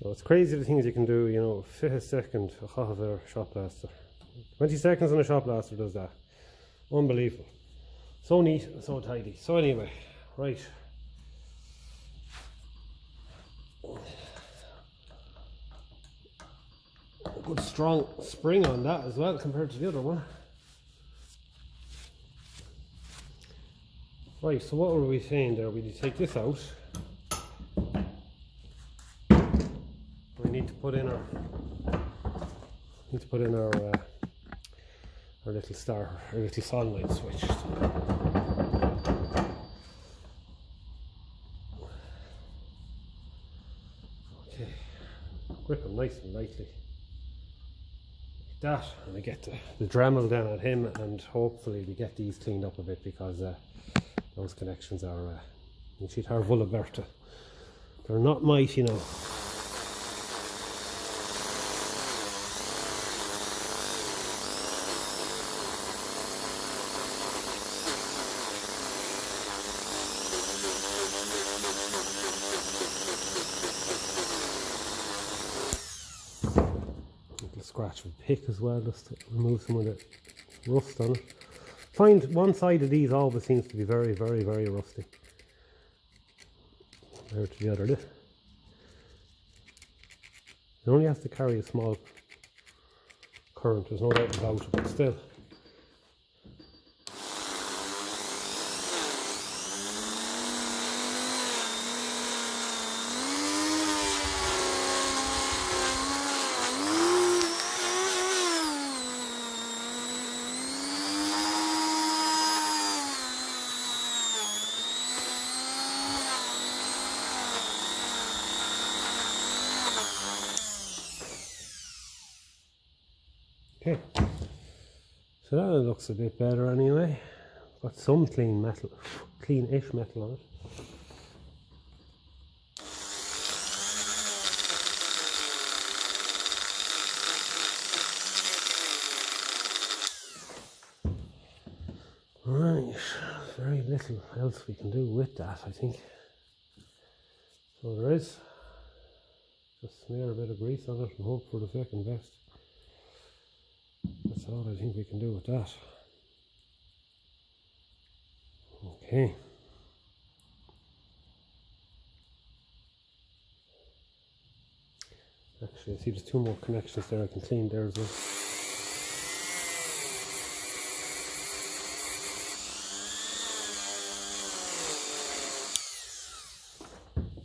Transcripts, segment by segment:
So it's crazy the things you can do, you know, 5 seconds of a shot blaster. 20 seconds on a shot blaster does that. Unbelievable. So neat and so tidy. So anyway, right. Good strong spring on that as well compared to the other one. Right, so what were we saying there? We need to take this out. We need to put in our our little star, our little solenoid switch. Okay, grip him nice and lightly. Like that, and I get the Dremel down at him, and hopefully we get these cleaned up a bit, because those connections are shit are Vullaberta. They're not mighty, you know. Scratch with a pick as well, just to remove some of the rust on it. Find one side of these always seems to be very, very, very rusty compared to the other. It only has to carry a small current, there's no doubt about it, but still. Okay, so that looks a bit better anyway. Got some clean metal, clean-ish metal on it. Right, very little else we can do with that, I think. So there is. Just smear a bit of grease on it and hope for the second best. That's all I think we can do with that. Okay. Actually, I see there's 2 more connections there I can clean there as well.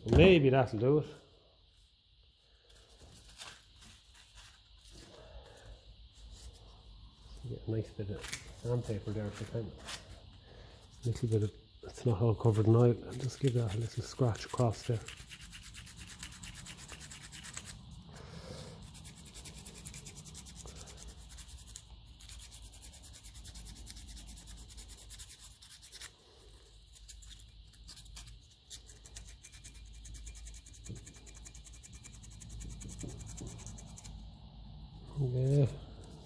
So maybe that'll do it. Get a nice bit of sandpaper there if I can. A little bit of, it's not all covered in oil, and just give that a little scratch across there. Yeah,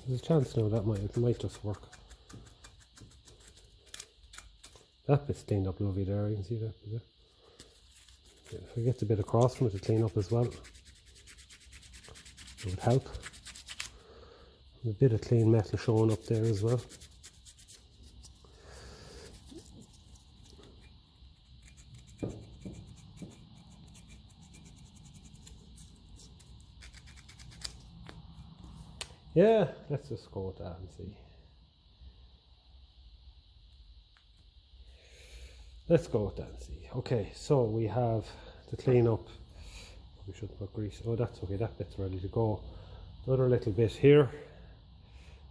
there's a chance now that it might just work. That bit's cleaned up lovely there, you can see that. Yeah. If I get a bit across from it to clean up as well, it would help. A bit of clean metal showing up there as well. Yeah, let's just go with that and see. Let's go with that and see. Okay, so we have to clean up. We should put grease. Oh, that's okay, that bit's ready to go. Another little bit here.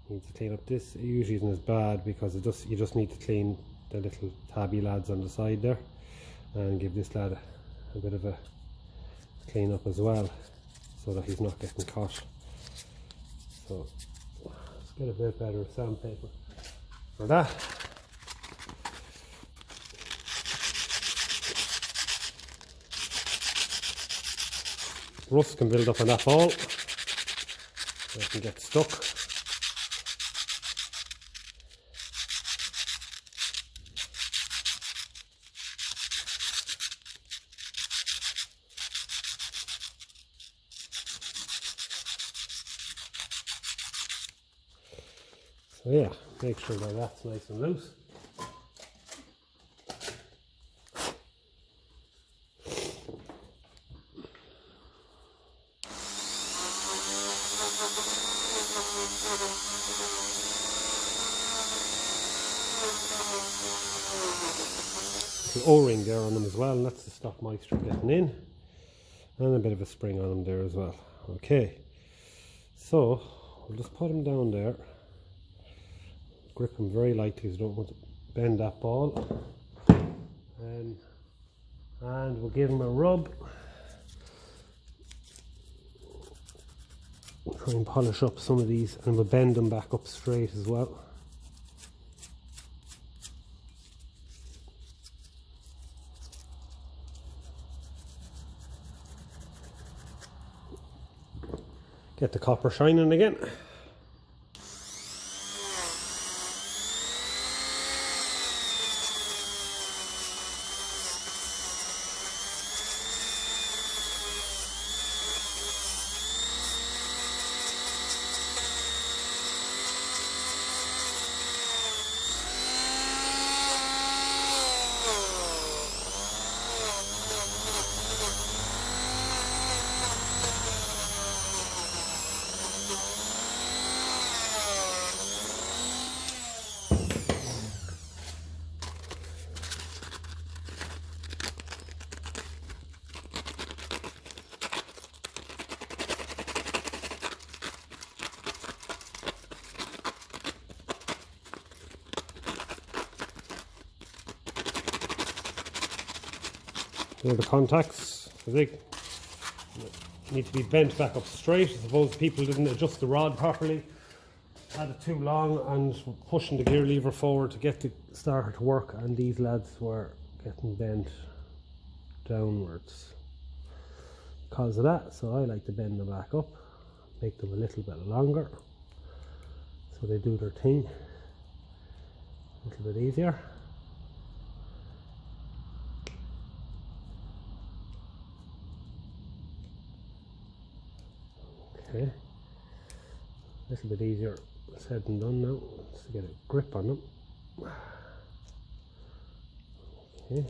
Need to clean up this. It usually isn't as bad because you just need to clean the little tabby lads on the side there, and give this lad a bit of a clean up as well, so that he's not getting caught. So let's get a bit better sandpaper for that. Rust can build up on that ball, so it can get stuck. So yeah, make sure that that's nice and loose. The O-ring there on them as well, and that's to stop moisture getting in, and a bit of a spring on them there as well. Okay, so we'll just put them down there, grip them very lightly so you don't want to bend that ball, and we'll give them a rub. Try and polish up some of these, and we'll bend them back up straight as well. Get the copper shining again. There are the contacts. They need to be bent back up straight. I suppose people didn't adjust the rod properly, had it too long, and pushing the gear lever forward to get the starter to work, and these lads were getting bent downwards because of that. So I like to bend them back up, make them a little bit longer so they do their thing a little bit easier. Okay, a little bit easier said than done now, just to get a grip on them. Okay.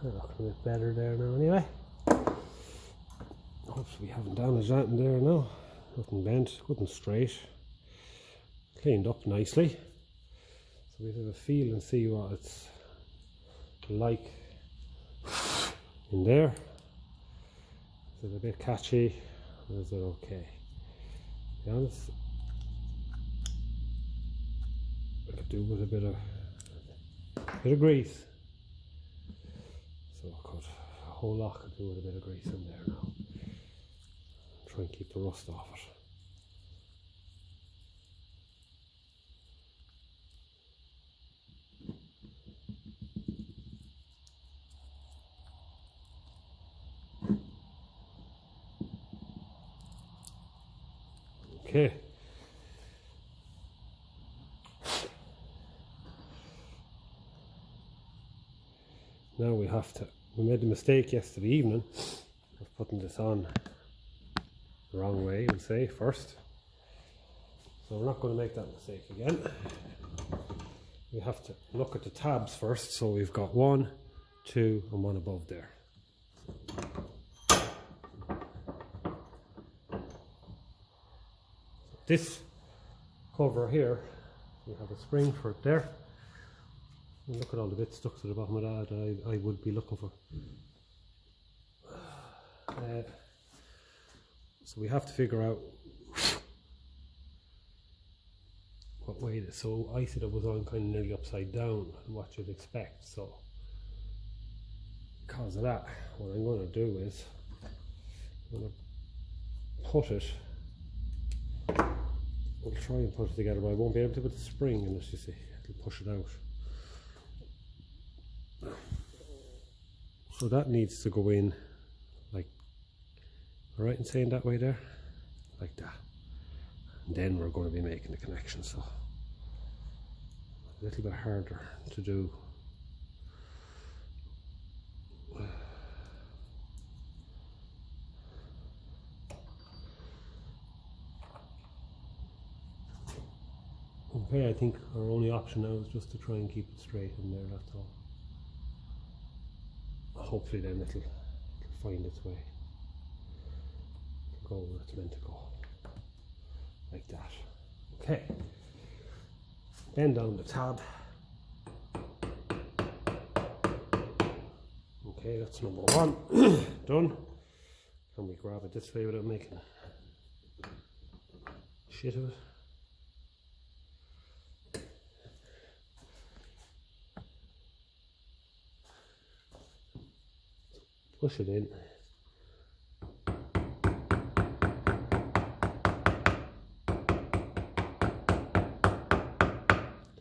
They're looking a bit better there now anyway. Hopefully we haven't damaged that in there now. Nothing bent, good and straight. Cleaned up nicely. So we have a feel and see what it's like in there. Is it a bit catchy or is it okay? To be honest, I could do with a bit of grease. So I could, a whole lot could do with a bit of grease in there now. Try and keep the rust off it. Okay. Now we made the mistake yesterday evening of putting this on the wrong way, we'll say, first. So we're not going to make that mistake again. We have to look at the tabs first. So we've got 1, 2 and 1 above there. This cover here, we have a spring for it there. And look at all the bits stuck to the bottom of that I would be looking for. So we have to figure out what way it is. So I said it was on kind of nearly upside down, what you'd expect. So because of that, what I'm going to do is I'm going to put it. I'll try and put it together, but I won't be able to put the spring unless you see it'll push it out. So that needs to go in like, alright in saying that way there? Like that. And then we're going to be making the connection, so a little bit harder to do. Okay, I think our only option now is just to try and keep it straight in there, that's all. Hopefully then it'll find its way. It'll go where it's meant to go. Like that. Okay. Bend down the tab. Okay, that's number one. Done. Can we grab it this way without making shit of it? Push it in.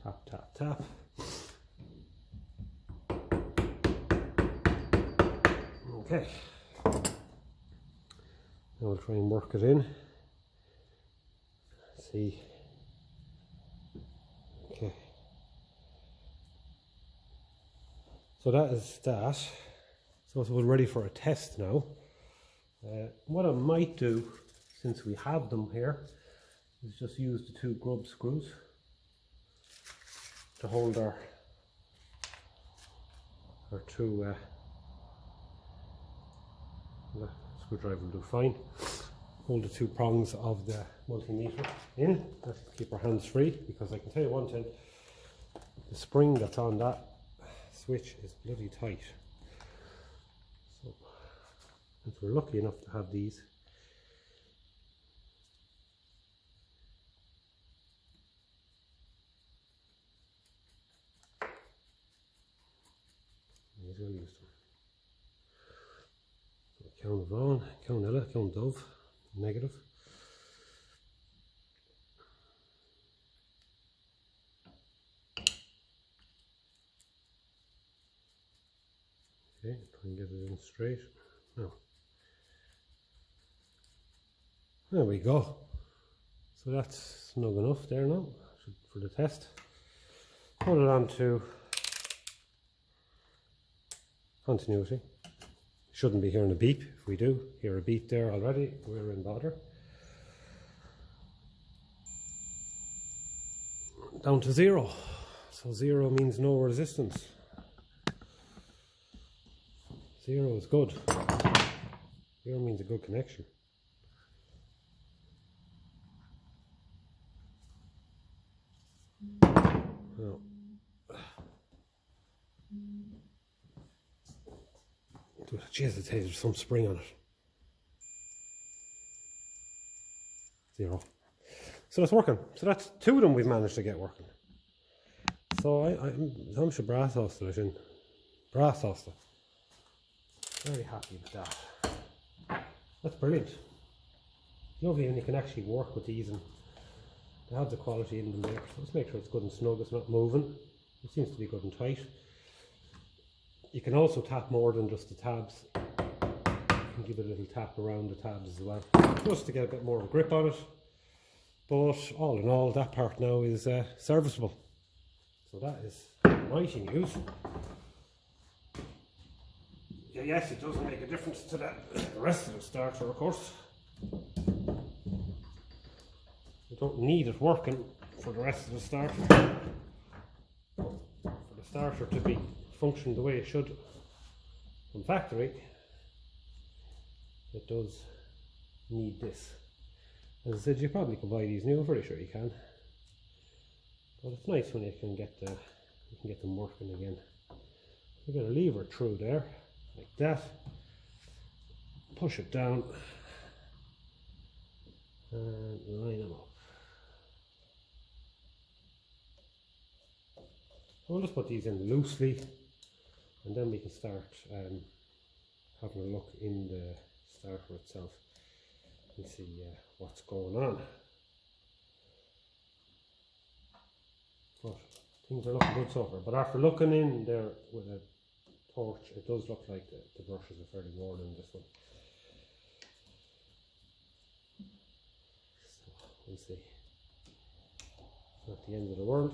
Tap, tap, tap. Okay. Now we'll try and work it in. See. Okay. So that is that. So we're ready for a test now. What I might do, since we have them here, is just use the two grub screws to hold our two the screwdriver will do fine. Hold the two prongs of the multimeter in. That'll keep our hands free, because I can tell you one thing, the spring that's on that switch is bloody tight. So, if we're lucky enough to have these, may as well use them. So count on, count Ella, count Dove, negative. Okay, try and get it in straight. Now, there we go. So that's snug enough there now for the test. Put it on to continuity. Shouldn't be hearing a beep. If we do hear a beep there already, we're in bother. Down to 0. So 0 means no resistance. 0 is good. 0 means a good connection. Now, jeez, there's some spring on it. 0. So that's working. So that's 2 of them we've managed to get working. So I'm sure brass hostel in. Brass hostel. Very happy with that. That's brilliant. Lovely when you can actually work with these and they have the quality in them there. So let's make sure it's good and snug, it's not moving. It seems to be good and tight. You can also tap more than just the tabs. You can give it a little tap around the tabs as well, just to get a bit more of a grip on it. But all in all, that part now is serviceable. So that is mighty news. Yeah, yes, it doesn't make a difference to the rest of the starter, of course. You don't need it working for the rest of the starter. For the starter to be function the way it should from factory, it does need this. As I said, you probably can buy these new, I'm pretty sure you can. But it's nice when you can get them working again. You get a lever through there, like that. Push it down and line them up. So we'll just put these in loosely, and then we can start having a look in the starter itself and see what's going on. But things are looking good so far. But after looking in there with a torch, it does look like the brushes are fairly worn in this one. So we'll see. It's not the end of the world.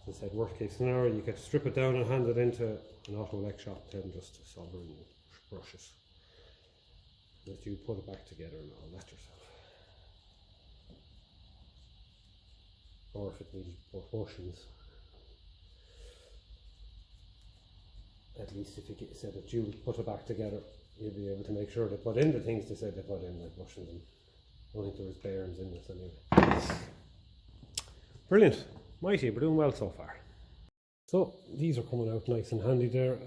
As I said, worst case scenario, you could strip it down and hand it into an auto elect shop then just to solder in brushes. But you put it back together and all that yourself. or if it needed both bushings. At least if you said that you put it back together, you'll be able to make sure they put in the things they said they put in, like bushings, and I don't think there was bearings in this anyway. Brilliant, mighty, we're doing well so far. So these are coming out nice and handy there.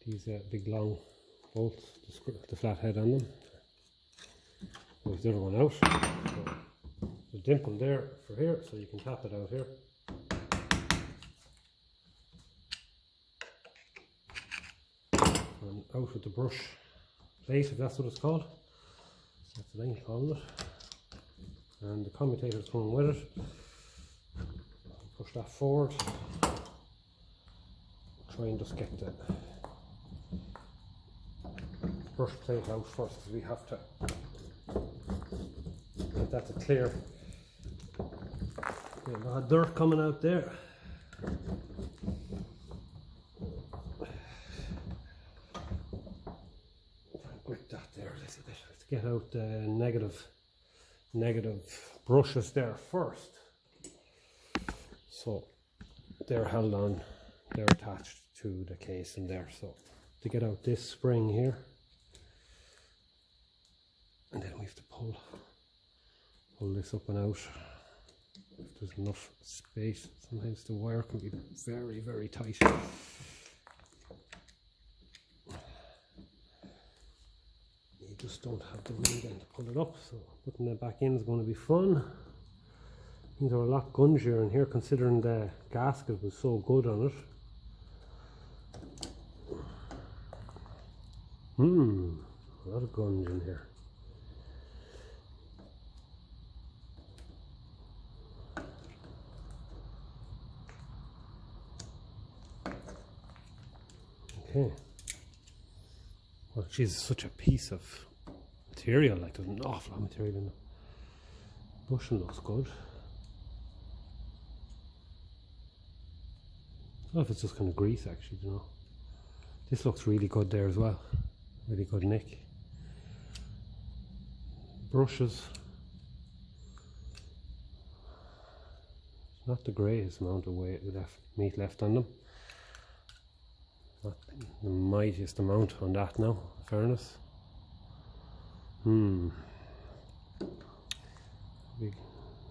These big long bolts, the flat head on them. There's the other one out. So the dimple there for here, so you can tap it out here. And out with the brush plate, if that's what it's called. That's what I'm calling it. And the commutator is coming with it. Push that forward. Try and just get the brush plate out first, because we have to get that to clear. A lot of dirt coming out there. Grip that there a little bit. Let's get out the negative brushes there first. So they're held on, they're attached to the case in there. So to get out this spring here, and then we have to pull this up and out. If there's enough space, sometimes the wire can be very, very tight. You just don't have the room then to pull it up, so putting it back in is going to be fun. These are a lot gungier in here, considering the gasket was so good on it. A lot of gunge in here. Okay. Well, geez, such a piece of material, like there's an awful lot of material in it. Bushing looks good. I don't know if it's just kind of grease actually, you know. This looks really good there as well. Really good nick. Brushes. Not the greatest amount of meat left on them. Not the mightiest amount on that now, in fairness.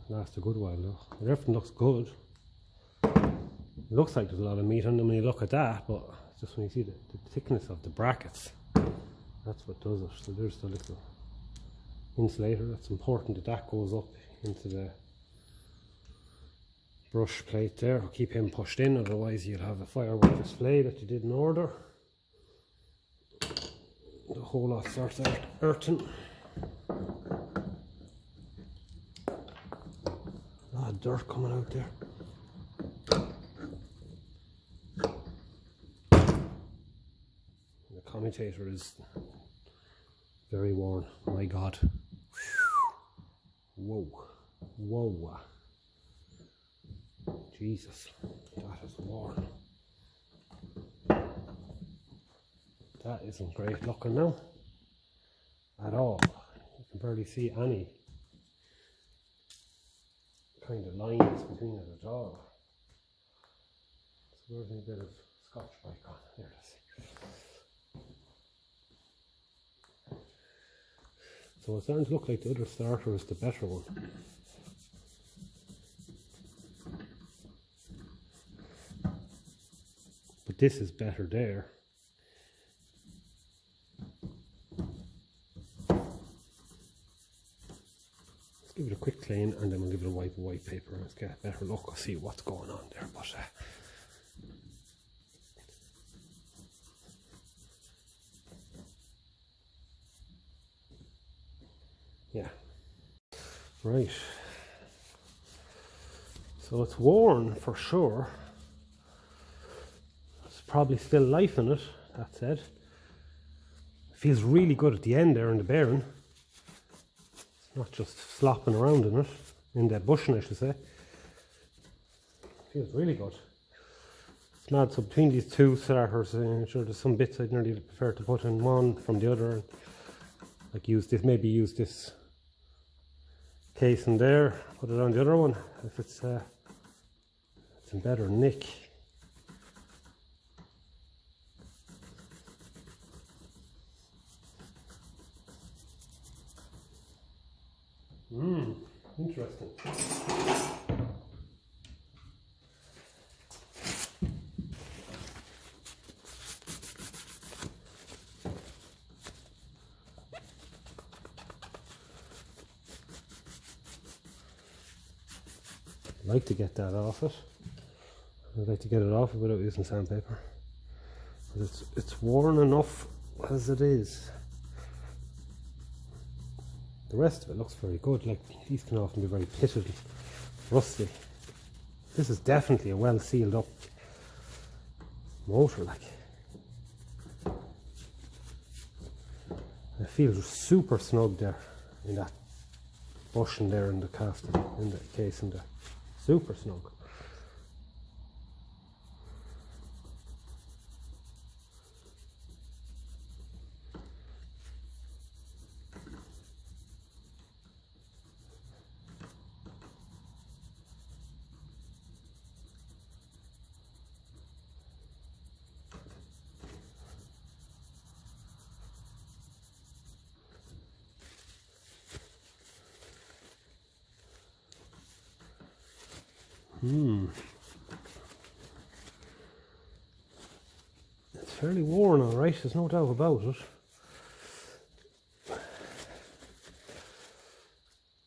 Last a good while though. Everything looks good. It looks like there's a lot of meat on them when you look at that, but just when you see the thickness of the brackets, that's what does it. So there's the little insulator. It's important that goes up into the brush plate there. I'll keep him pushed in, otherwise you'll have a firework display that you didn't order. The whole lot starts out earthing. A lot of dirt coming out there. The commutator is very worn, my god. Whoa, whoa. Jesus, that is worn. That isn't great looking now at all. You can barely see any kind of lines between it at all. So where's a bit of Scotch Brite on? There it is. So it's starting to look like the other starter is the better one. But this is better there. Let's give it a quick clean and then we'll give it a wipe of white paper and let's get a better look. I'll see what's going on there. But yeah. Right. So it's worn for sure. There's probably still life in it, that said. It feels really good at the end there in the bearing. It's not just flopping around in it, in the bushing I should say. It feels really good. It's mad, so between these two starters, I'm sure there's some bits I'd nearly prefer to put in one from the other. Like use this, maybe use this casing there, put it on the other one if it's in better nick. Interesting. I'd like to get that off it. I'd like to get it off it without using sandpaper. But it's worn enough as it is. The rest of it looks very good. Like, these can often be very pitted and rusty. This is definitely a well sealed up motor, like. It feels super snug there in that bushing there in the casting, in the casing there. Super snug. It's fairly worn, alright, there's no doubt about it.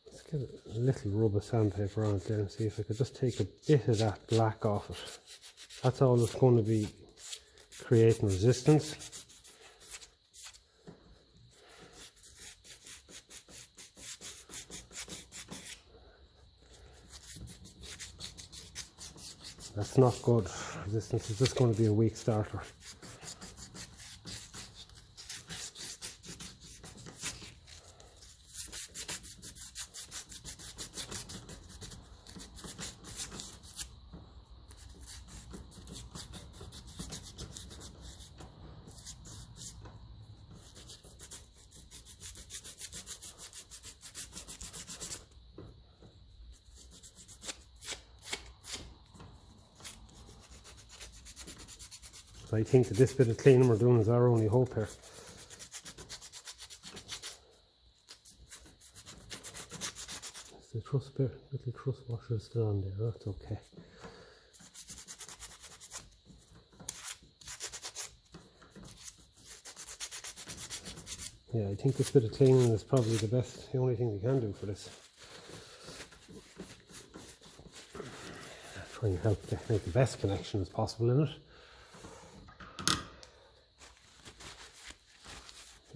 Let's get a little rub of sandpaper on it there and see if I could just take a bit of that black off it. That's all that's going to be creating resistance. That's not good. Resistance is just going to be a weak starter. So I think that this bit of cleaning we're doing is our only hope here. The truss bit, little truss washer is still on there, that's okay. Yeah, I think this bit of cleaning is probably the only thing we can do for this. Try and help to make the best connection as possible in it.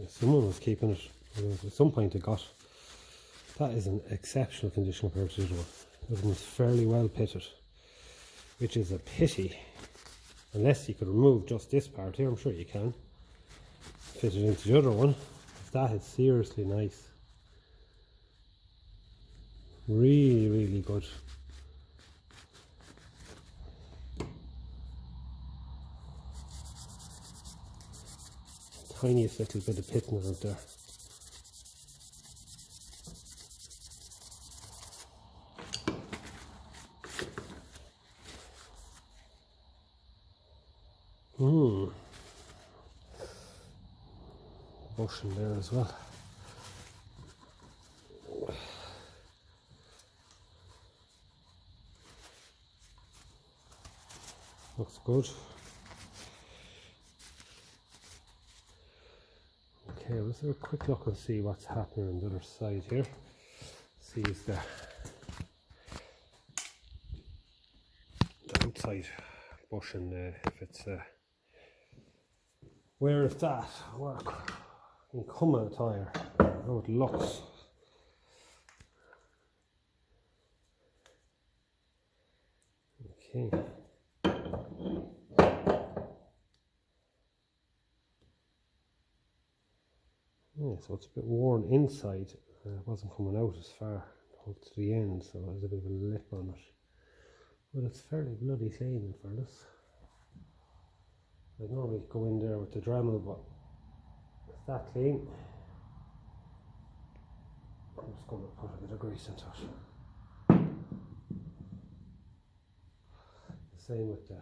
Someone was keeping it, at some point I got. That is an exceptional condition compared to the other one. The other one's fairly well pitted, which is a pity. Unless you could remove just this part here, I'm sure you can. Fit it into the other one. That is seriously nice. Really, really good. Tiniest little bit of pitting out there. Bushing there as well. Looks good. Okay, let's have a quick look and see what's happening on the other side here. See if the outside bushing, if it's where is that work? In coming tire, how it looks. Okay. Yeah, so it's a bit worn inside. It wasn't coming out as far to the end, so there's a bit of a lip on it. But it's fairly bloody clean in fairness. I'd normally go in there with the Dremel, but it's that clean. I'm just going to put a bit of grease into it. The same with the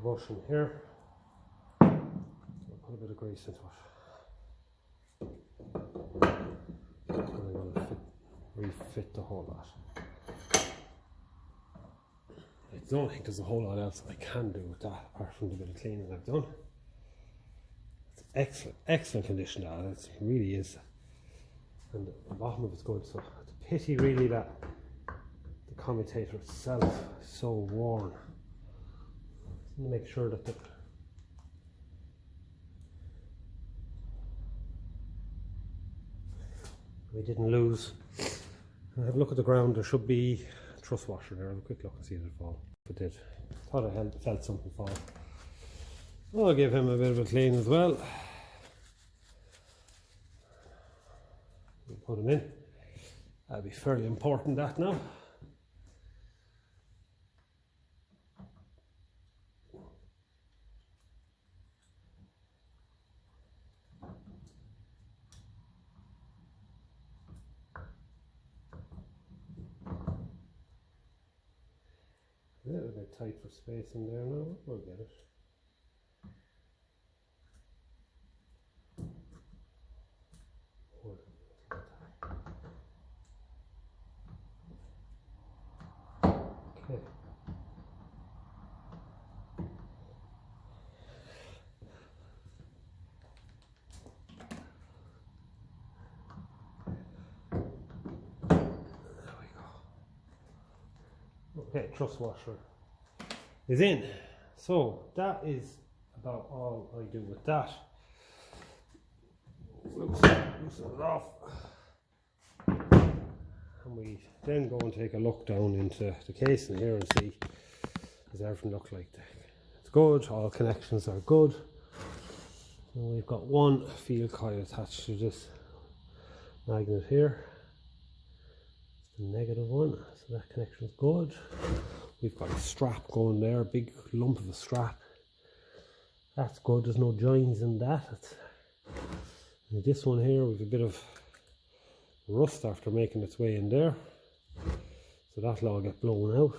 bushing here. I'll put a bit of grease into it. And I'm going to refit the whole lot. I don't think there's a whole lot else I can do with that apart from the bit of cleaning I've done. It's excellent, excellent condition that it really is. And the bottom of it's good, so it's a pity really that the commutator itself is so worn. I'm going to make sure that we didn't lose. And have a look at the ground. There should be a truss washer there. Have a quick look and see if it fall. If it did, thought I felt something fall. I'll give him a bit of a clean as well. Put him in. That'll be fairly important, that now. A little bit tight for space in there now. We'll get it. Okay. Okay, truss washer is in. So that is about all I do with that. Loosen it off. And we then go and take a look down into the casing here and see does everything look like that. It's good, all connections are good. And we've got one field coil attached to this magnet here. The negative one, so that connection is good. We've got a strap going there, a big lump of a strap. That's good, there's no joins in that. And this one here, we've a bit of rust after making its way in there. So that'll all get blown out.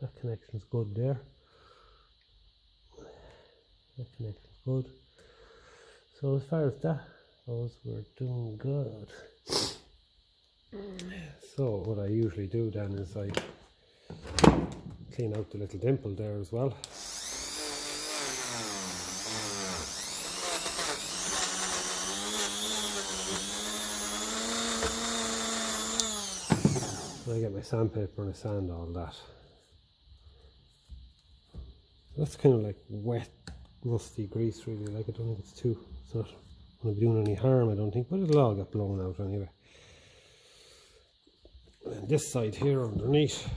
That connection's good there. That connection's good. So as far as that goes, we're doing good. So what I usually do then is I clean out the little dimple there as well. And I get my sandpaper and I sand all that. That's kind of like wet, rusty grease really, like I don't think it's not going to be doing any harm I don't think, but it'll all get blown out anyway. And this side here underneath,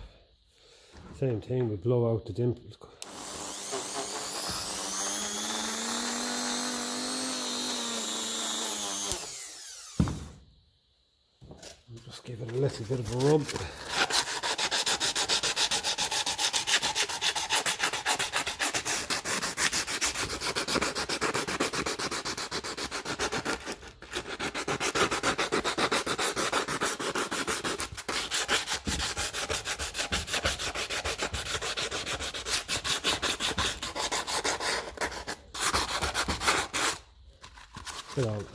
same thing, we blow out the dimples. And just give it a little bit of a rub.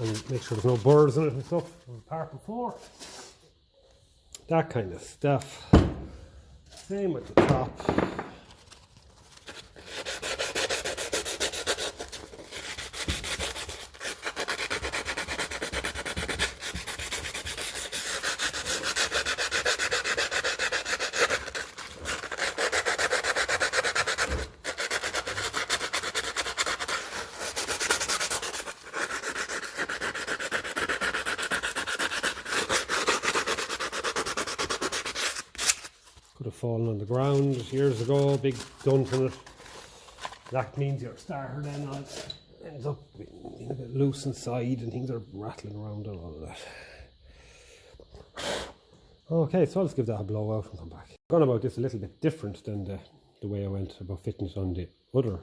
And make sure there's no burrs in it and stuff from the part before. That kind of stuff. Same with the top. Could have fallen on the ground years ago, big dent in it. That means your starter then ends up being a bit loose inside and things are rattling around and all of that. Okay, so I'll just give that a blow out and come back. I've gone about this a little bit different than the way I went about fitting it on the other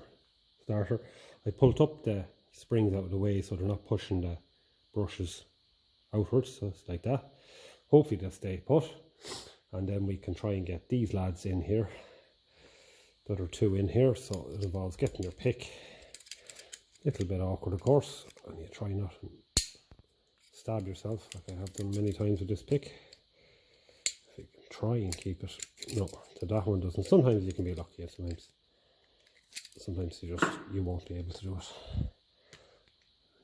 starter. I pulled up the springs out of the way so they're not pushing the brushes outwards, so it's like that. Hopefully they'll stay put, and then we can try and get these lads in here, the other two in here. So it involves getting your pick, a little bit awkward of course, and you try not to stab yourself like I have done many times with this pick. If you can try and keep it, no, that one doesn't. Sometimes you can be lucky, and sometimes you won't be able to do it.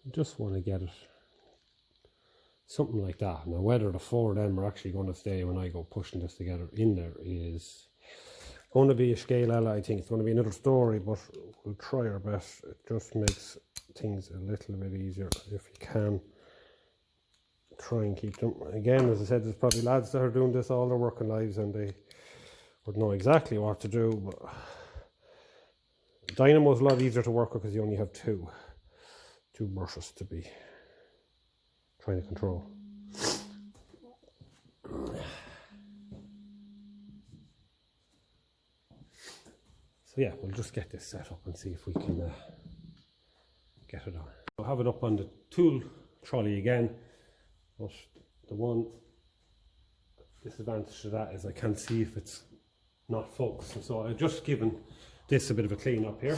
You just want to get it something like that. Now whether the four of them are actually going to stay when I go pushing this together in there is going to be a scale ella. I think it's going to be another story, but we'll try our best. It just makes things a little bit easier if you can try and keep them. Again, as I said, there's probably lads that are doing this all their working lives and they would know exactly what to do, but dynamo is a lot easier to work with because you only have two brushes to be trying to control. So yeah, we'll just get this set up and see if we can get it on. I'll have it up on the tool trolley again, but the one disadvantage to that is I can't see if it's not focused, so I've just given this a bit of a clean up here.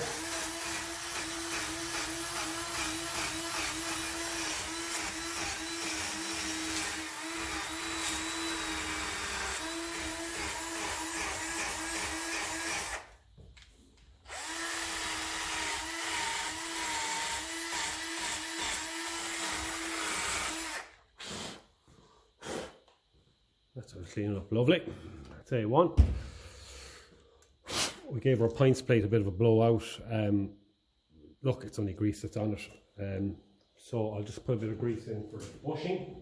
That's how we clean it up, lovely. I'll tell you one. We gave our pints plate a bit of a blowout. Look, it's only grease that's on it. So I'll just put a bit of grease in for washing.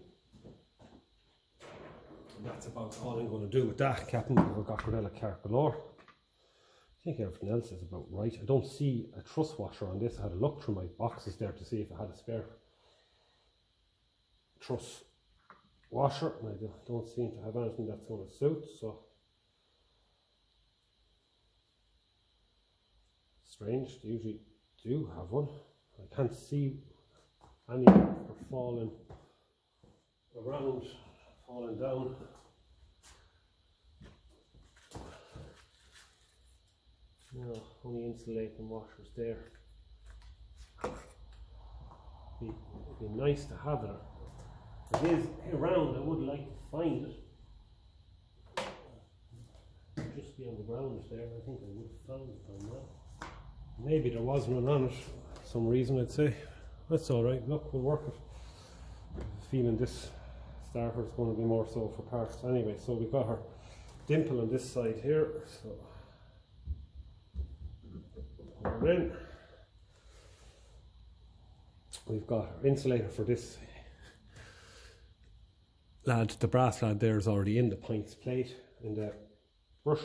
And that's about all I'm going to do with that, Captain. We've got acrylic cart galore. I think everything else is about right. I don't see a truss washer on this. I had a look through my boxes there to see if I had a spare truss washer, and I don't seem to have anything that's going to suit, so strange. They usually do have one. I can't see any falling around, falling down. No, only insulating washers there. It'd be nice to have it. It is around. I would like to find it. It'd just be on the ground there. I think I would have found it by now. Maybe there was one on it for some reason, I'd say. That's alright. Look, we'll work it. Feeling this starter is going to be more so for parts. Anyway, so we've got our dimple on this side here. So put her in. We've got our insulator for this lad. The brass lad there is already in the pints plate, in the brush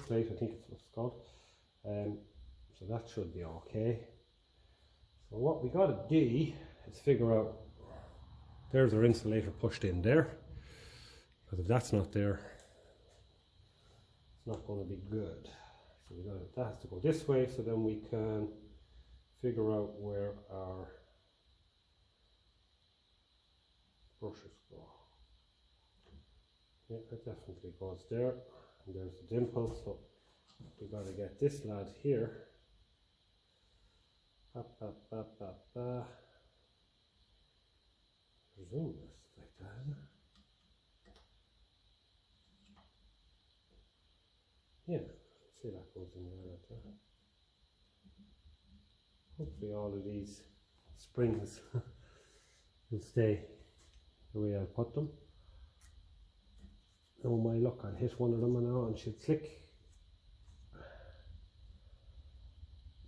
plate, I think it's what it's called. So that should be okay. So what we got to do is figure out, there's our insulator pushed in there, because if that's not there, it's not going to be good. So that has to go this way, so then we can figure out where our brushes go. Yeah, that definitely goes there, and there's the dimple, so we got to get this lad here. Presume it's like that, isn't it? Yeah, see that goes in there like that. Hopefully all of these springs will stay the way I put them. Oh my luck, I'll hit one of them now and she'll click.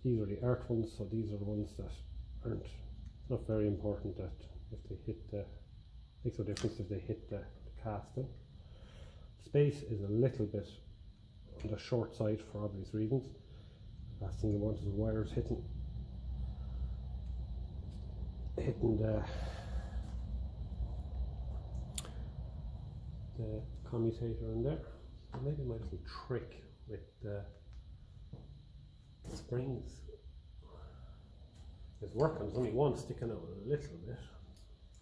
These are the art ones, so these are the ones that aren't, it's not very important that if they hit the, makes no difference if they hit the casting. Space is a little bit on the short side for obvious reasons. Last thing you want is wires hitting the commutator in there. So maybe my little trick with the springs is working. There's only one sticking out a little bit.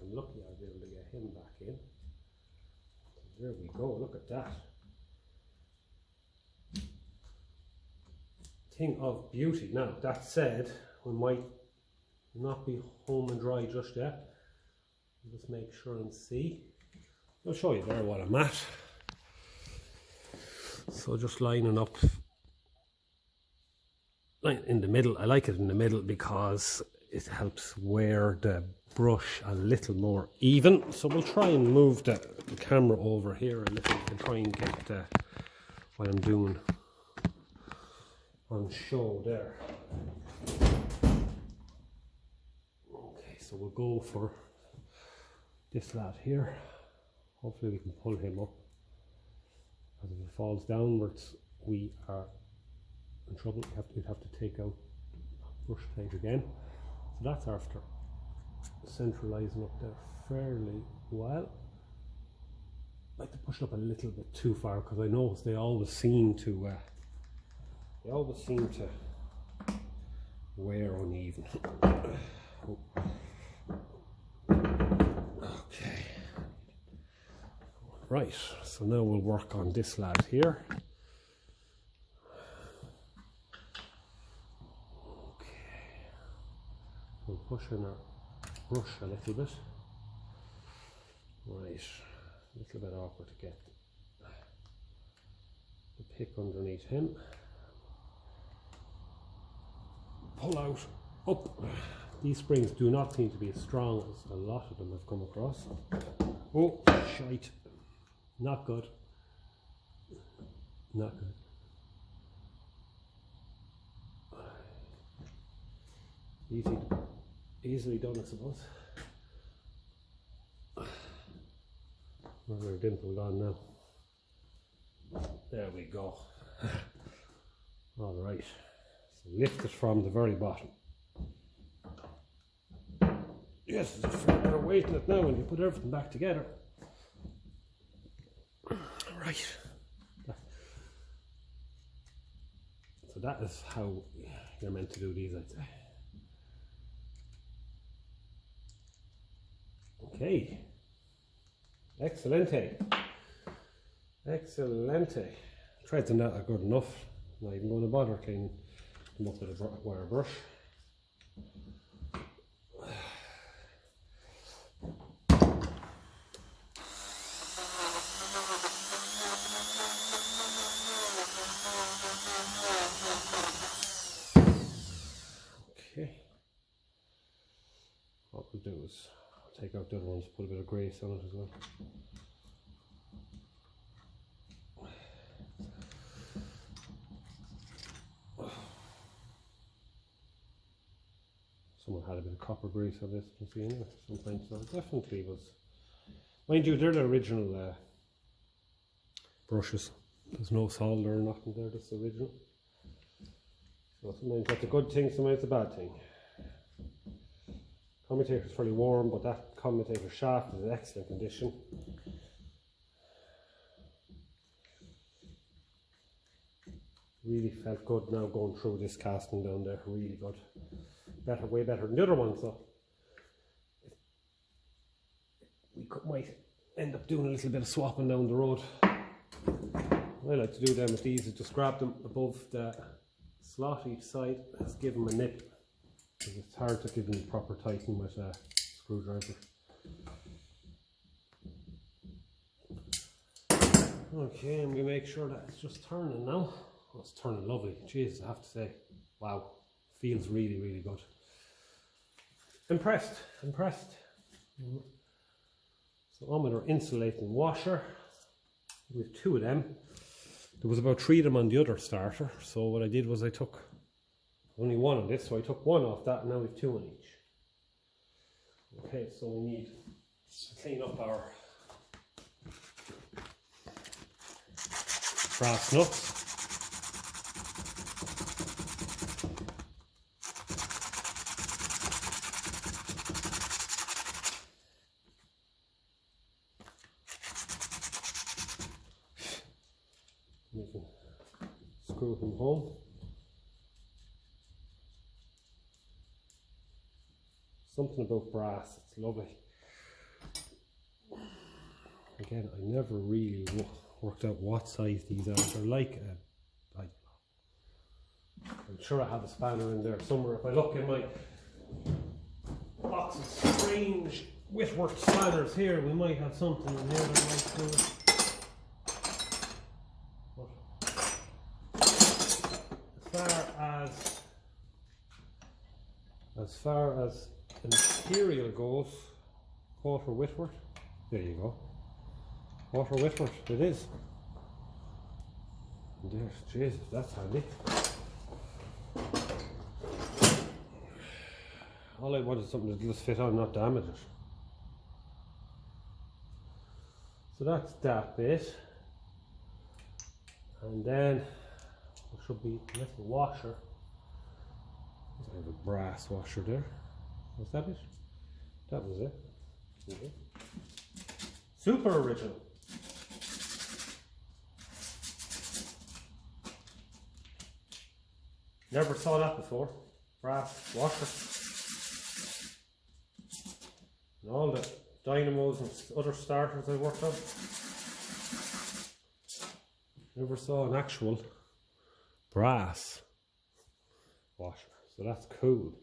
I'm lucky I'll be able to get him back in. There we go, look at that. Thing of beauty. Now, that said, we might not be home and dry just yet. Just make sure and see. I'll show you there what I'm at. So just lining up in the middle. I like it in the middle because it helps wear the brush a little more even. So we'll try and move the camera over here a little and try and get what I'm doing on show there. Okay, so we'll go for this lad here. Hopefully we can pull him up. As if it falls downwards, we are in trouble. We'd have to take out brush plate again. So that's after centralising up there fairly well. I like to push it up a little bit too far because I notice they always seem to wear uneven. Okay. Right, so now we'll work on this lad here. Okay. We'll push in our brush a little bit. Right, a little bit awkward to get the pick underneath him. Pull out, up. These springs do not seem to be as strong as a lot of them I've come across. Oh, shite. Not good. Not good. Easily done, I suppose. Where's our dimple gone now? There we go. All right. So lift it from the very bottom. Yes, there's a fair bit of weight in it now when you put everything back together. Right. So that is how you're meant to do these, I'd say. Okay. Excelente. Excelente. Threads and that are good enough. Not even going to bother cleaning them up with a wire brush. Okay. What we'll do is take out the other ones, put a bit of grace on it as well. Someone had a bit of copper grease on this, you can see anyway, sometimes, so it definitely was. Mind you, they're the original brushes. There's no solder or nothing there, that's the original. So sometimes that's a good thing, sometimes it's a bad thing. Commutator is fairly warm, but that commutator shaft is in excellent condition. Really felt good now going through this casting down there, really good. Better, way better than the other one, so we might end up doing a little bit of swapping down the road. What I like to do then with these is just grab them above the slot each side, just give them a nip. It's hard to give them proper tightening with a screwdriver. Okay, and we make sure that it's just turning now. Oh, it's turning lovely. Jeez, I have to say, wow, feels really, really good. Impressed, impressed. So on with our insulating washer. We have two of them. There was about 3 of them on the other starter. So what I did was I took only one on this, so I took one off that, and now we have 2 on each. Okay, so we need to clean up our brass nuts. We can screw them home. Something about brass, it's lovely. Again, I never really worked out what size these are. They're like I'm sure I have a spanner in there somewhere. If I look in my box of strange Whitworth spanners here, we might have something in here that might do it. As far as imperial goes, quarter Whitworth. There you go. Quarter Whitworth it is. And there's, Jesus, that's handy. All I want is something that just fit on, not damage it. So that's that bit. And then there should be a little washer. I have a brass washer there. Was that it? That was it. Okay. Super original. Never saw that before. Brass washer. And all the dynamos and other starters I worked on. Never saw an actual brass washer. So that's cool.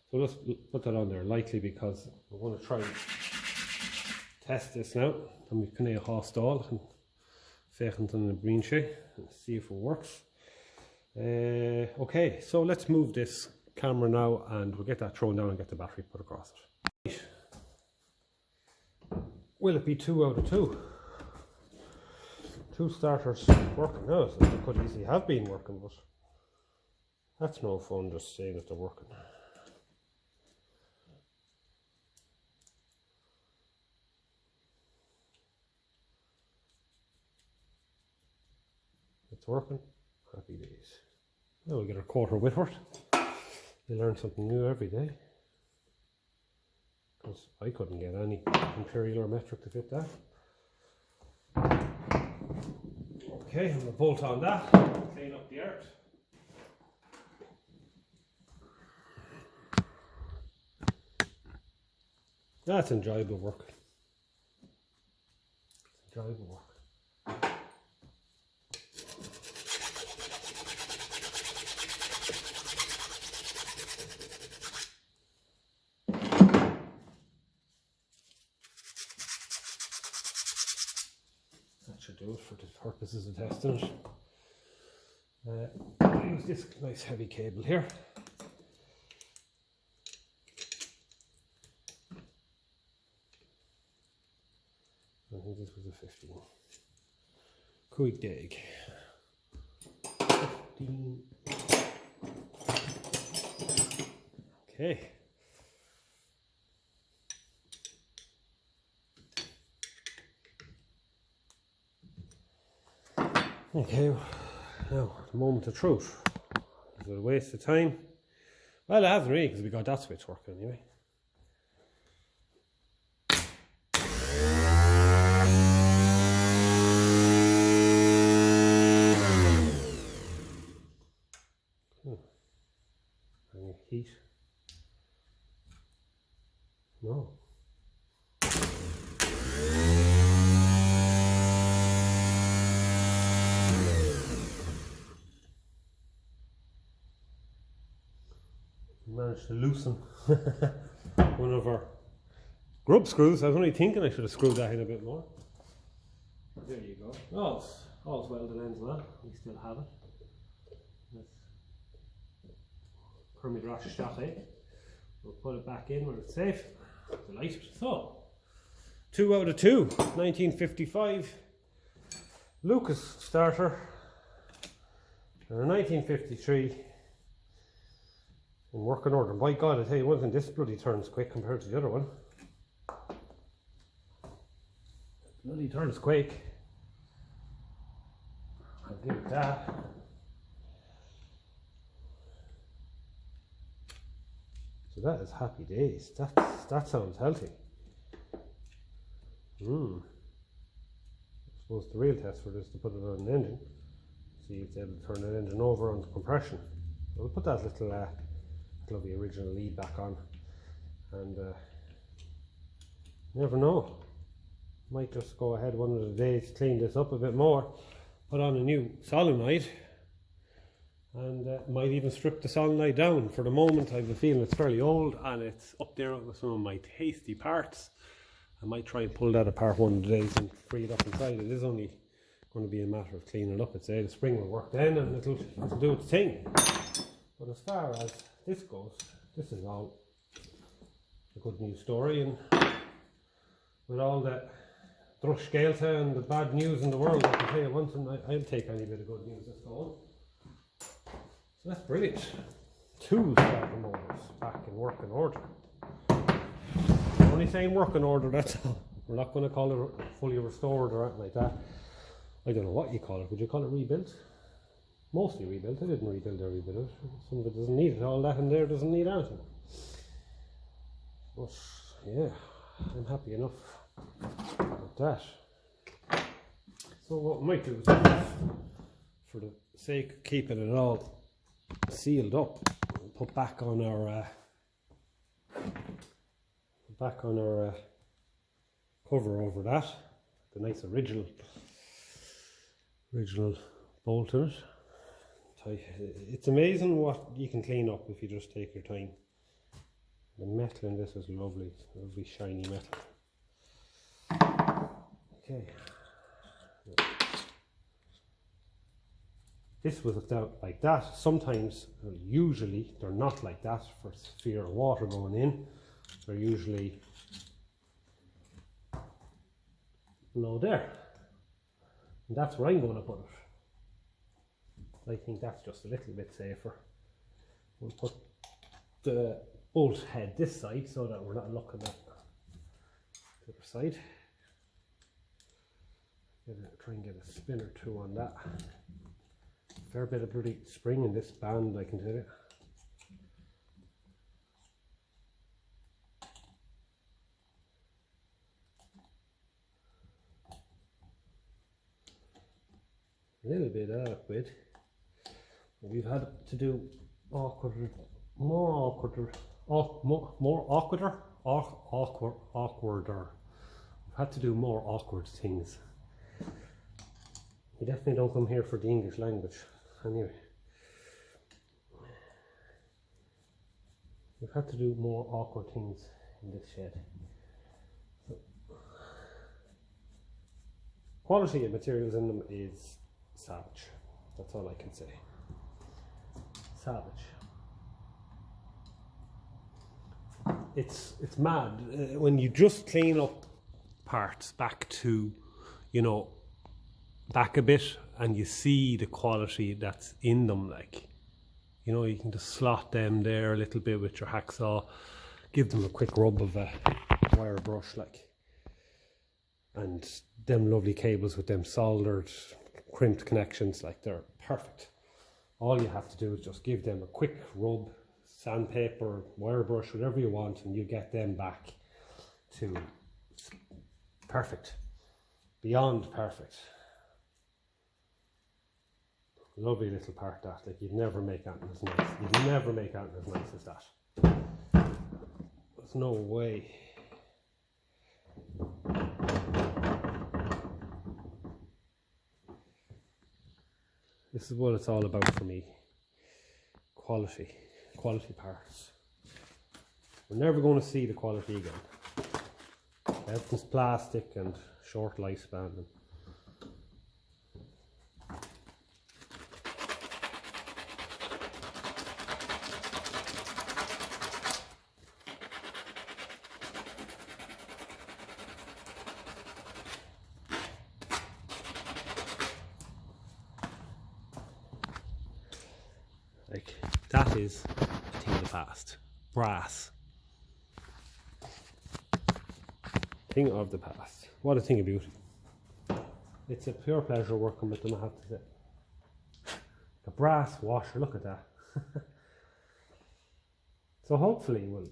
So let's put that on there lightly because we're going to try and test this now. And we can install and fechend on the green sheet and see if it works. Okay, so let's move this camera now and we'll get that thrown down and get the battery put across it. Right. Will it be 2 out of 2? 2 starters working now, so they could easily have been working, but that's no fun just saying that they're working. It's working. Happy days. Now we'll get our quarter Whitworth. We learn something new every day. Because I couldn't get any imperial or metric to fit that. Okay, I'm going to bolt on that, clean up the earth. That's enjoyable work. Enjoyable work. That should do it for the purposes of testing it. I'll use this nice heavy cable here. I think this was a 15. Quick dig. 15. Okay. Okay, now the moment of truth. Is it a waste of time? Well, it hasn't really, because we got that switch working anyway. Any heat? No. Managed to loosen one of our grub screws. I was only thinking I should have screwed that in a bit more. There you go. All's welded ends well. We still have it. That's Kermit Rosh shot, eh? We'll put it back in where it's safe. Delighted. So, 2 out of 2. 1955 Lucas starter. And a 1953 in working order. By God, I tell you one thing, this bloody turns quick compared to the other one. Bloody turns quick. I'll give it that. So that is happy days. That sounds healthy. I suppose the real test for this is to put it on an engine. See if it's able to turn an engine over on compression. So we'll put that little lovely original lead back on, and never know. Might just go ahead one of the days, clean this up a bit more, put on a new solenoid, and might even strip the solenoid down. For the moment I have a feeling it's fairly old and it's up there with some of my tasty parts. I might try and pull that apart one of the days and free it up inside. It is only going to be a matter of cleaning it up. I'd say the spring will work then and it'll do its thing. But as far as this goes, this is all a good news story, and with all the drush Gaelta and the bad news in the world, I can tell you one thing, I'll take any bit of good news that's going. So that's brilliant. 2 starter motors back in working order. Only saying working order, that's all. We're not going to call it fully restored or anything like that. I don't know what you call it. Would you call it rebuilt? Mostly rebuilt. I didn't rebuild every bit of it. Some of it doesn't need it. All that in there doesn't need anything. But yeah, I'm happy enough with that. So what we might do is, for the sake of keeping it all sealed up, we'll put back on our cover over that, the nice original bolt in it. It's amazing what you can clean up if you just take your time. The metal in this is lovely, lovely shiny metal. Okay. This was like that. Sometimes, usually, they're not like that for fear of water going in. They're usually below there. And that's where I'm going to put it. I think that's just a little bit safer. We'll put the bolt head this side so that we're not looking at the other side. Try and get a spin or two on that. Fair bit of bloody spring in this band, I can tell you. A little bit awkward. We've had to do awkwarder. We've had to do more awkward things. You definitely don't come here for the English language. Anyway, we've had to do more awkward things in this shed. So, quality of materials in them is savage. That's all I can say. Savage. It's mad when you just clean up parts back to, you know, back a bit, and you see the quality that's in them. Like, you know, you can just slot them there a little bit with your hacksaw, give them a quick rub of a wire brush, like, and them lovely cables with them soldered crimped connections, like, they're perfect. All you have to do is just give them a quick rub, sandpaper, wire brush, whatever you want, and you get them back to perfect, beyond perfect. Lovely little part that, like, you'd never make anything as nice. You'd never make anything as nice as that. There's no way. This is what it's all about for me. Quality parts. We're never going to see the quality again. Everything's plastic and short lifespan. Like, that is a thing of the past. Brass. Thing of the past. What a thing of beauty. It's a pure pleasure working with them, I have to say. A brass washer, look at that. So hopefully we'll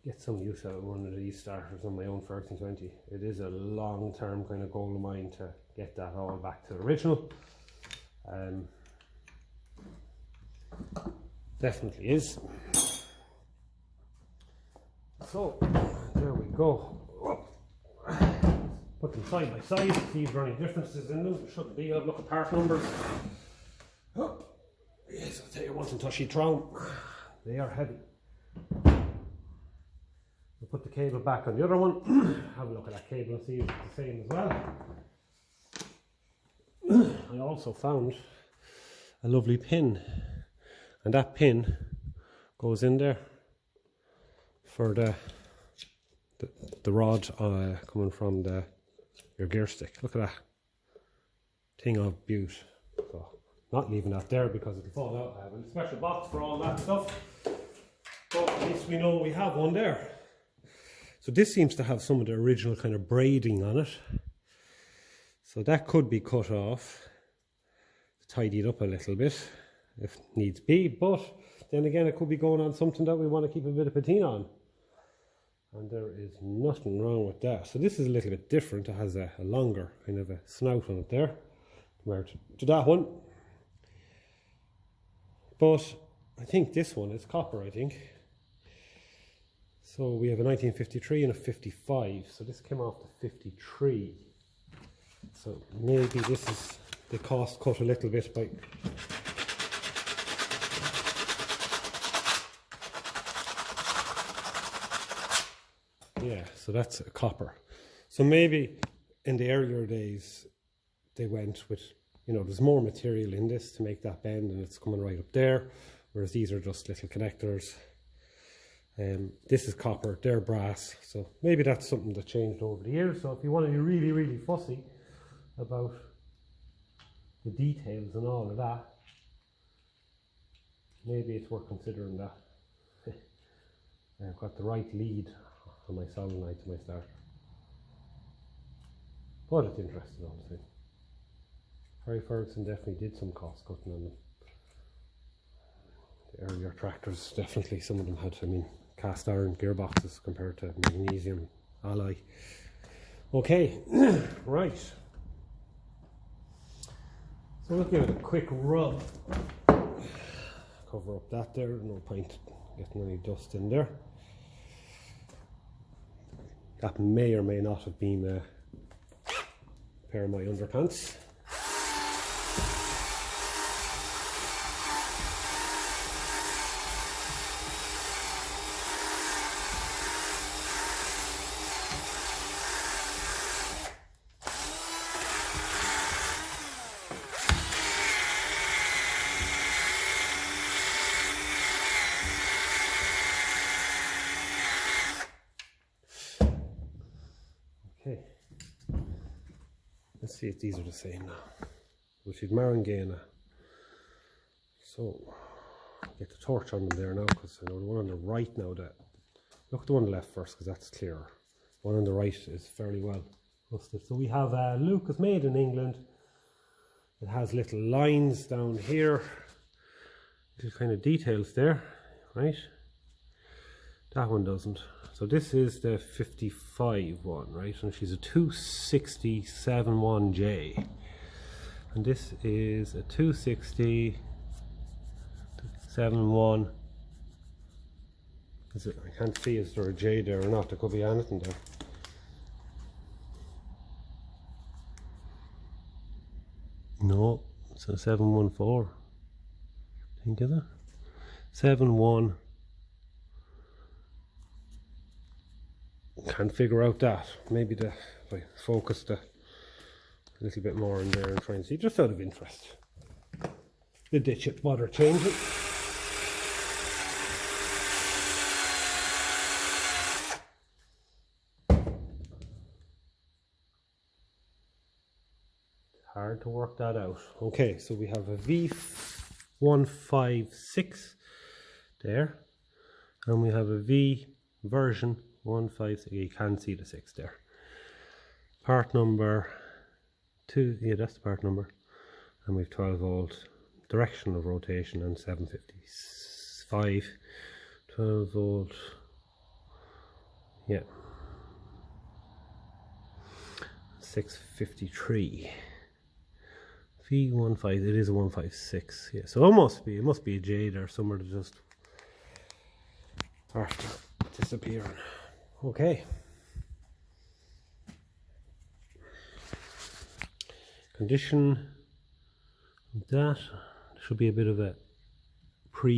get some use out of one of these starters on my own Ferguson 20. It is a long-term kind of goal of mine to get that all back to the original. Definitely is. So there we go. Put them side by side, see if there are any differences in them. There shouldn't be. I'll look at part numbers. Oh, yes, I'll tell you once until she throw them. They are heavy. We'll put the cable back on the other one. Have a look at that cable and see if it's the same as well. I also found a lovely pin, and that pin goes in there for the rod coming from your gear stick. Look at that thing of beauty. So not leaving that there because it'll fall out. I have a special box for all that stuff, but at least we know we have one there. So this seems to have some of the original kind of braiding on it, so that could be cut off to tidy it up a little bit if needs be, but then again it could be going on something that we want to keep a bit of patina on, and there is nothing wrong with that. So this is a little bit different. It has a longer kind of a snout on it there compared to that one, but I think this one is copper, I think. So we have a 1953 and a 55, so this came off the 53, so maybe this is the cost cut a little bit by yeah, so that's a copper. So maybe in the earlier days they went with, you know, there's more material in this to make that bend and it's coming right up there, whereas these are just little connectors. This is copper, they're brass, so maybe that's something that changed over the years. So if you want to be really, really fussy about the details and all of that, maybe it's worth considering that. I've got the right lead on my solenoid to my starter, but it's interesting all the same. Ferguson definitely did some cost cutting on them. The earlier tractors, definitely some of them had, I mean, cast iron gearboxes compared to magnesium alloy. Okay, right. So we'll give it a quick rub. Cover up that there, no point getting any dust in there. That may or may not have been a pair of my underpants. Okay, let's see if these are the same now. We should Marangana. So get the torch on them there now, because I know the one on the right now, that look at the one on the left first because that's clearer. The one on the right is fairly well rusted. So we have Lucas made in England. It has little lines down here, little kind of details there, right? That one doesn't. So this is the 55 one, right? And she's a 260-71J. And this is a 260-71. Is it? I can't see, is there a J there or not? There could be anything there. No, it's a 714. Think of that. 71. Can't figure out that. Maybe if I focused a little bit more in there and try and see, just out of interest. Did they bother changing? Hard to work that out. Okay, so we have a V156 there, and we have a V version 156. You can see the 6 there. Part number 2, yeah, that's the part number, and we've 12 volt direction of rotation and 755, 12 volt, yeah, 653. V15, it is a 156, yeah, so it must be a J there somewhere to just after disappearing. Okay, condition like that. There should be a bit of a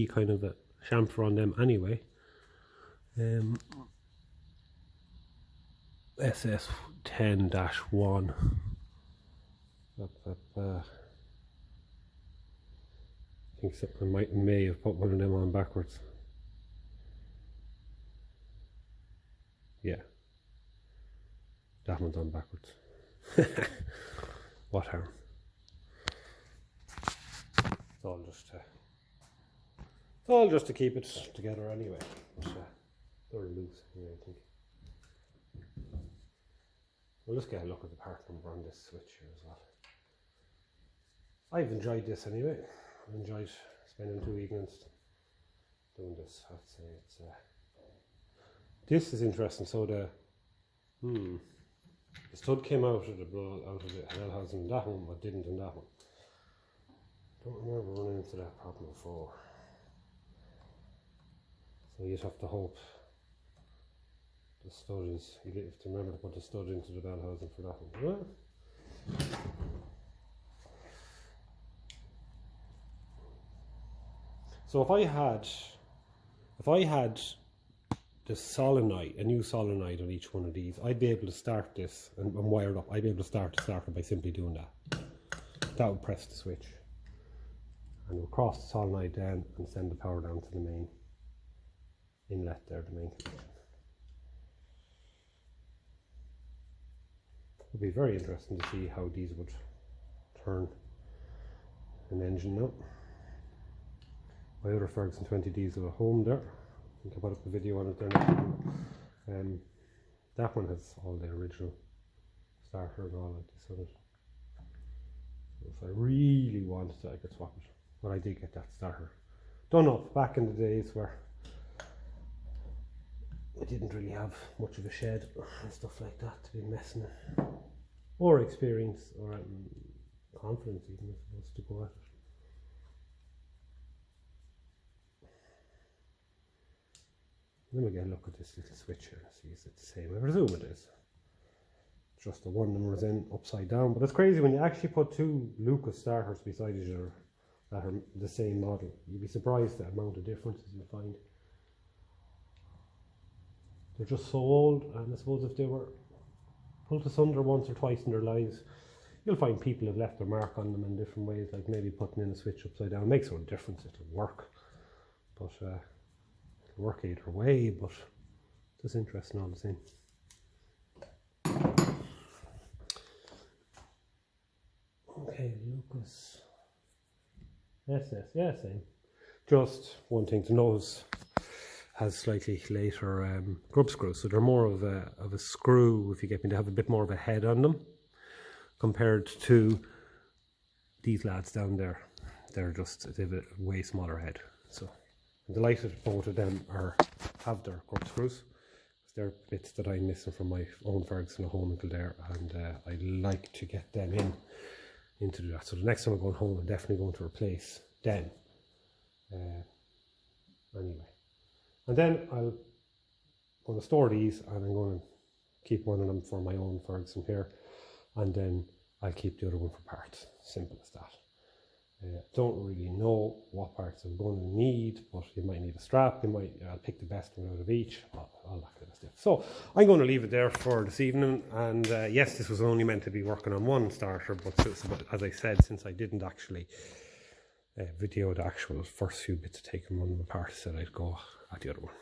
kind of a chamfer on them anyway. SS10-1. I think I may have put one of them on backwards. Yeah, that one's on backwards. What harm? It's all just to keep it together anyway. But, they're loose anyway, I think. We'll just get a look at the part number on this switch here as well. I've enjoyed this anyway. I've enjoyed spending 2 evenings doing this. I'd say it's this is interesting. So the stud came out of the Hell housing in that one, but didn't in that one. Don't remember running into that problem before. So you'd have to hope the stud is, you have to remember to put the stud into the bell housing for that one. Well, so if I had the solenoid, a new solenoid on each one of these, I'd be able to start this and wire it up. I'd be able to start the starter by simply doing that. That would press the switch and it would cross the solenoid down and send the power down to the main inlet there, the main connection. It would be very interesting to see how these would turn an engine now. My other Ferguson 20 diesel at home there. I think I put up a video on it there now. That one has all the original starter and all like this on it. So if I really wanted to, I could swap it. But I did get that starter done up back in the days where I didn't really have much of a shed and stuff like that to be messing it. Or experience or confidence even, I suppose, to go at it. Let me get a look at this little switch here and see is it the same. I presume it is. Just the one number is in upside down, but it's crazy when you actually put two Lucas starters beside each other that are the same model. You'd be surprised the amount of differences you find. They're just so old, and I suppose if they were pulled asunder once or twice in their lives, you'll find people have left their mark on them in different ways, like maybe putting in a switch upside down. It makes no difference, it'll work. But it'll work either way, but it's interesting all the same. Okay, Lucas. SS, yeah, same. Just one thing to notice, has slightly later grub screws, so they're more of a screw, if you get me, to have a bit more of a head on them compared to these lads down there. They're just they have a way smaller head. So I'm delighted both of them have their grub screws. They're bits that I'm missing from my own Ferguson at home until there, and I'd like to get them into that. So the next time I'm going home, I'm definitely going to replace them. Anyway. And then I'm going to store these, and I'm going to keep one of them for my own Ferguson here, and then I'll keep the other one for parts. Simple as that. Don't really know what parts I'm going to need, but you might need a strap, I'll pick the best one out of each, all that kind of stuff. So I'm going to leave it there for this evening, and yes, this was only meant to be working on one starter, but as I said, since I didn't actually video the actual first few bits of taking one of them apart, I said I'd go at the other one.